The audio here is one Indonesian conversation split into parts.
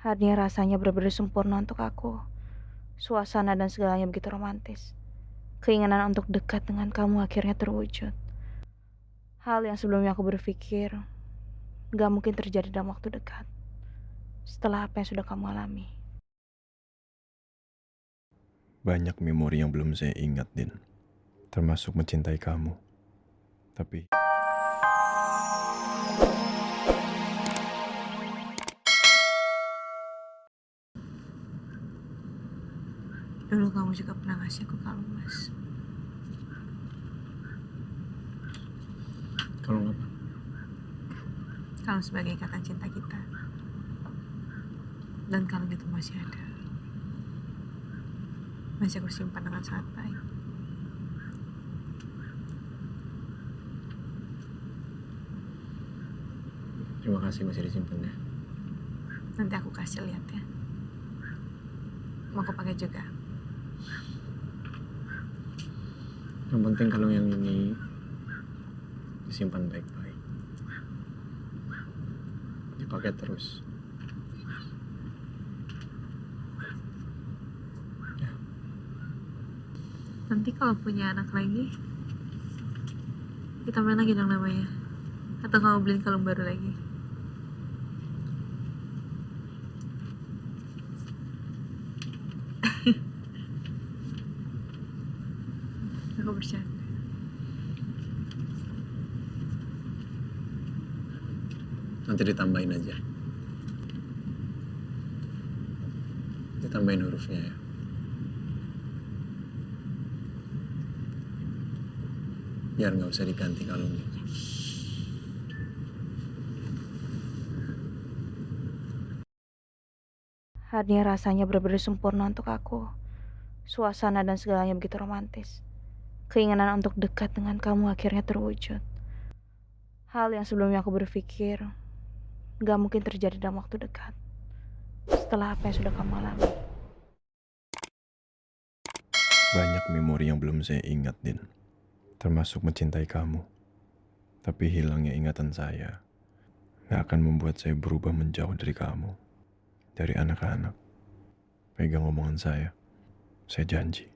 Hadirnya rasanya benar-benar sempurna untuk aku. Suasana dan segalanya begitu romantis. Keinginan untuk dekat dengan kamu akhirnya terwujud. Hal yang sebelumnya aku berpikir gak mungkin terjadi dalam waktu dekat. Setelah apa yang sudah kamu alami. Banyak memori yang belum saya ingat, Din. Termasuk mencintai kamu. Tapi Dulu kamu juga pernah ngasih aku kalung, Mas. kalung apa? Kalung sebagai ikatan cinta kita. Dan kalung itu masih ada. Masih aku simpan dengan sangat baik. Terima kasih masih disimpan ya. Nanti aku kasih lihat ya. Mau aku pakai juga. Yang penting kalung yang ini disimpan baik-baik. Dipakai terus. Ya. Nanti kalau punya anak lagi, kita main lagi dong namanya. Atau kamu beliin kalung baru lagi? Aku bercanda. Nanti ditambahin aja. Ditambahin hurufnya ya. Biar nggak usah diganti kalungnya. Hadirnya rasanya benar-benar sempurna untuk aku. Suasana dan segalanya begitu romantis. Keinginan untuk dekat dengan kamu akhirnya terwujud. Hal yang sebelumnya aku berpikir gak mungkin terjadi dalam waktu dekat. Setelah apa yang sudah kamu alami. Banyak memori yang belum saya ingat, Din. Termasuk mencintai kamu. Tapi hilangnya ingatan saya nggak akan membuat saya berubah menjauh dari kamu. Dari anak-anak. Pegang omongan saya. Saya janji.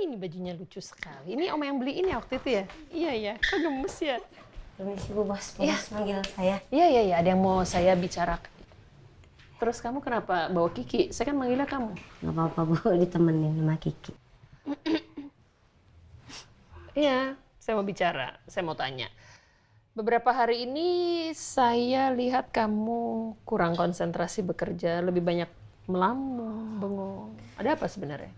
Ini bajunya lucu sekali. Ini Oma yang beliin ya waktu itu ya? Iya ya, kok gemes ya? Permisi Bu Bos, Bu Bos manggil saya. Iya, ada yang mau saya bicarakan. Terus kamu kenapa bawa Kiki? Saya kan manggilnya kamu. Nggak apa-apa Bu, ditemenin sama Kiki. Iya, saya mau bicara, saya mau tanya. Beberapa hari ini saya lihat kamu kurang konsentrasi bekerja, lebih banyak melamun, bengong. Ada apa sebenarnya?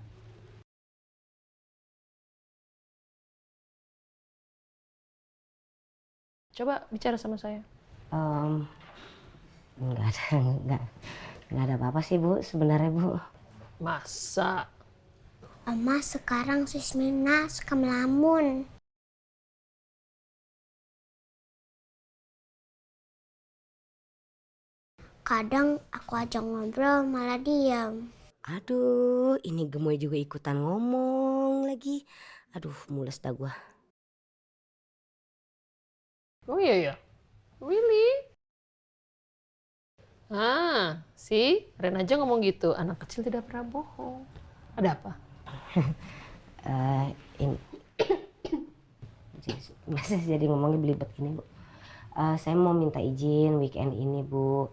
Coba bicara sama saya. Em, nggak ada, nggak, nggak ada apa-apa sih Bu, sebenarnya Bu. Masa? Oma sekarang Susmina suka melamun. Kadang aku ajak ngobrol malah diam. Aduh, ini gemoy juga ikutan ngomong lagi. Aduh, mules dah gua. Oh iya ya? Really? Ren aja ngomong gitu. Anak kecil tidak pernah bohong. Ada apa? Ini, masa jadi ngomongnya belibet gini Bu. Saya mau minta izin weekend ini Bu.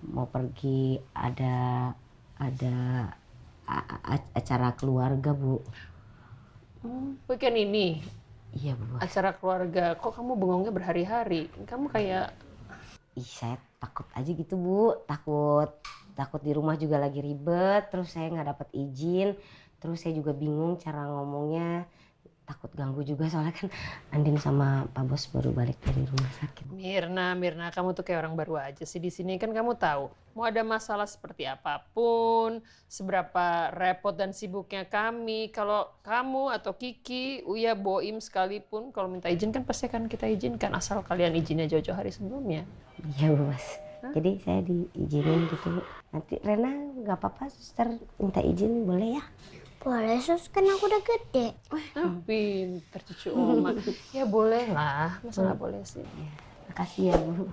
Mau pergi ada acara keluarga Bu. Weekend ini Iya Bu. acara keluarga. Kok kamu bengongnya berhari-hari? Kamu kayak Saya takut aja gitu Bu, takut di rumah juga lagi ribet, terus saya nggak dapat izin, terus saya juga bingung cara ngomongnya, takut ganggu juga soalnya kan Andin sama Pak Bos baru balik dari rumah sakit. Mirna, kamu tuh kayak orang baru aja sih di sini kan kamu tahu. Mau ada masalah seperti apapun, seberapa repot dan sibuknya kami, kalau kamu atau Kiki, Uya, Boim sekalipun kalau minta izin kan pasti akan kita izinkan asal kalian izinnya jauh-jauh hari sebelumnya. Iya Bu Bos. Jadi saya diizinin gitu Bu. Nanti Rena nggak apa-apa suster minta izin boleh ya? Boleh sus, kan aku udah gede. Pinter cucu oma. Ya boleh lah, masa nggak boleh sih? Makasih ya Bu.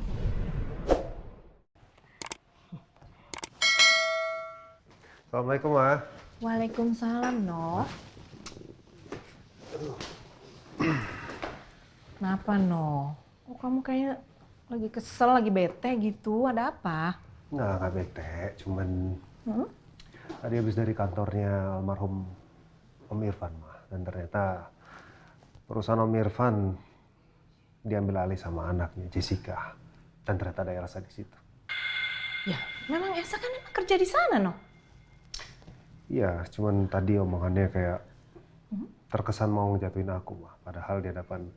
Assalamualaikum, Ma. Waalaikumsalam, No. Kenapa, No? Oh, kamu kayak lagi kesel, lagi bete gitu. Ada apa? Nggak bete. Cuman tadi habis dari kantornya almarhum Om Irfan, Ma. Dan ternyata perusahaan Om Irfan diambil alih sama anaknya, Jessica. Dan ternyata ada Elsa di situ. Ya, memang Esa kan emang kerja di sana, No. Iya, cuman tadi omongannya kayak terkesan mau ngejatuhin aku, Ma. Padahal di hadapan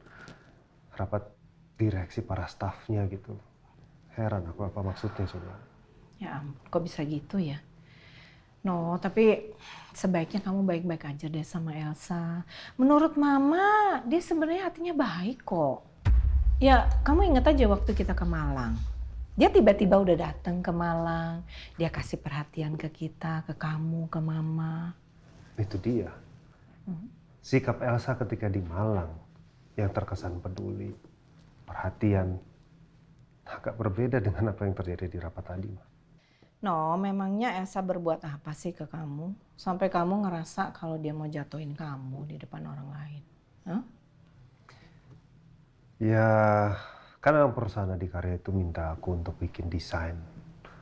rapat direksi para stafnya gitu. Heran aku apa maksudnya, Saudara. Ya ampun, kok bisa gitu ya? No, tapi sebaiknya kamu baik-baik aja deh sama Elsa. Menurut Mama, dia sebenarnya hatinya baik kok. Ya, kamu ingat aja waktu kita ke Malang. Dia tiba-tiba udah datang ke Malang. Dia kasih perhatian ke kita, ke kamu, ke Mama. Itu dia. Sikap Elsa ketika di Malang yang terkesan peduli, perhatian, agak berbeda dengan apa yang terjadi di rapat tadi, Ma. No, memangnya Elsa berbuat apa sih ke kamu? Sampai kamu ngerasa kalau dia mau jatuhin kamu di depan orang lain. Hah? Ya, karena perusahaan Adikarya itu minta aku untuk bikin desain.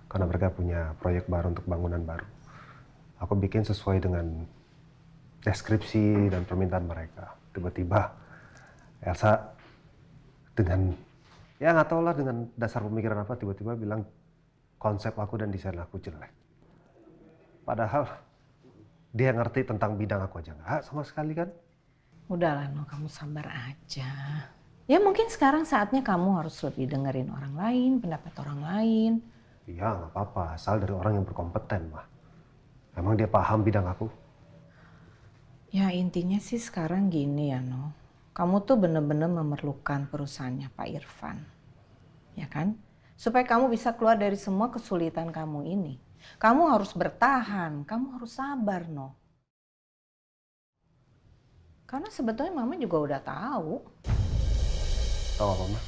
Karena mereka punya proyek baru untuk bangunan baru. Aku bikin sesuai dengan deskripsi dan permintaan mereka. Tiba-tiba Elsa dengan, ya nggak tahu lah dengan dasar pemikiran apa, tiba-tiba bilang konsep aku dan desain aku jelek. Padahal dia ngerti tentang bidang aku aja nggak sama sekali kan. Udahlah, No, kamu sabar aja. Ya mungkin sekarang saatnya kamu harus lebih dengerin orang lain, pendapat orang lain. Iya nggak apa-apa, asal dari orang yang berkompeten, mah. Emang dia paham bidang aku? Ya intinya sih sekarang gini ya, No. Kamu tuh bener-bener memerlukan perusahaannya Pak Irfan. Ya kan? Supaya kamu bisa keluar dari semua kesulitan kamu ini. Kamu harus bertahan, kamu harus sabar, No. Karena sebetulnya Mama juga udah tahu. Tahu apa, mah?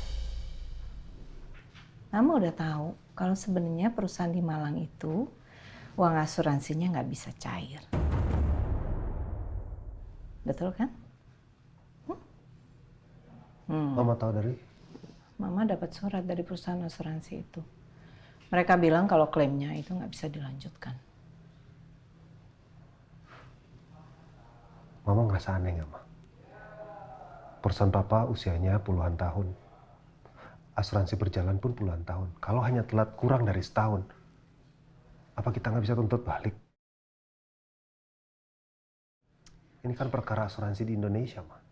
Mama udah tahu kalau sebenarnya perusahaan di Malang itu uang asuransinya nggak bisa cair. Betul kan? Mama tahu dari? Mama dapat surat dari perusahaan asuransi itu. Mereka bilang kalau klaimnya itu nggak bisa dilanjutkan. Mama ngerasa aneh nggak, mah? Perusahaan papa usianya puluhan tahun. Asuransi berjalan pun puluhan tahun. Kalau hanya telat kurang dari setahun, apa kita nggak bisa tuntut balik? Ini kan perkara asuransi di Indonesia, mah.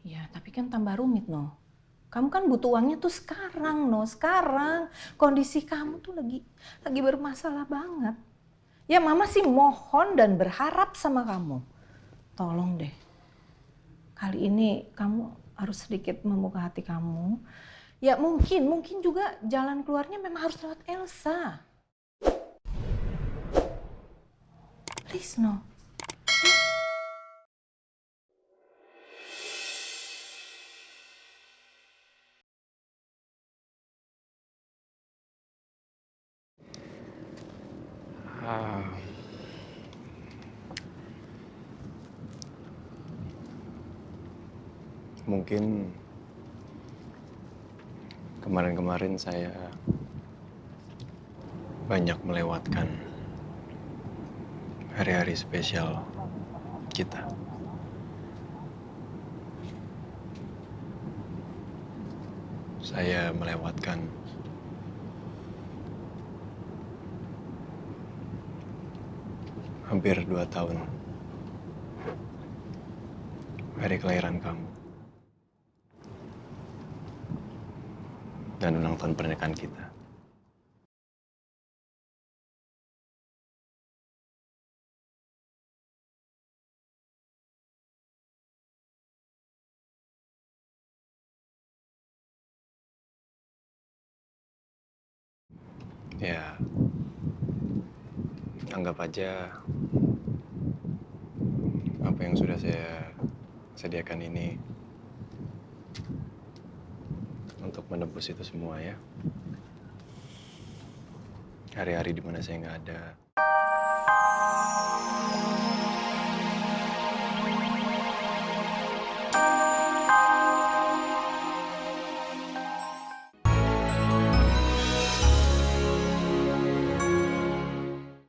Ya, tapi kan tambah rumit, No. Kamu kan butuh uangnya tuh sekarang, No. Sekarang kondisi kamu tuh lagi bermasalah banget. Ya, Mama sih mohon dan berharap sama kamu. Tolong deh. Kali ini kamu harus sedikit membuka hati kamu. Ya, mungkin juga jalan keluarnya memang harus lewat Elsa. Please, No. Mungkin kemarin-kemarin saya banyak melewatkan hari-hari spesial kita. Saya melewatkan hampir 2 tahun hari kelahiran kamu. Dan ulang tahun pernikahan kita. Ya, anggap aja apa yang sudah saya sediakan ini untuk menebus itu semua ya. Hari-hari dimana saya nggak ada,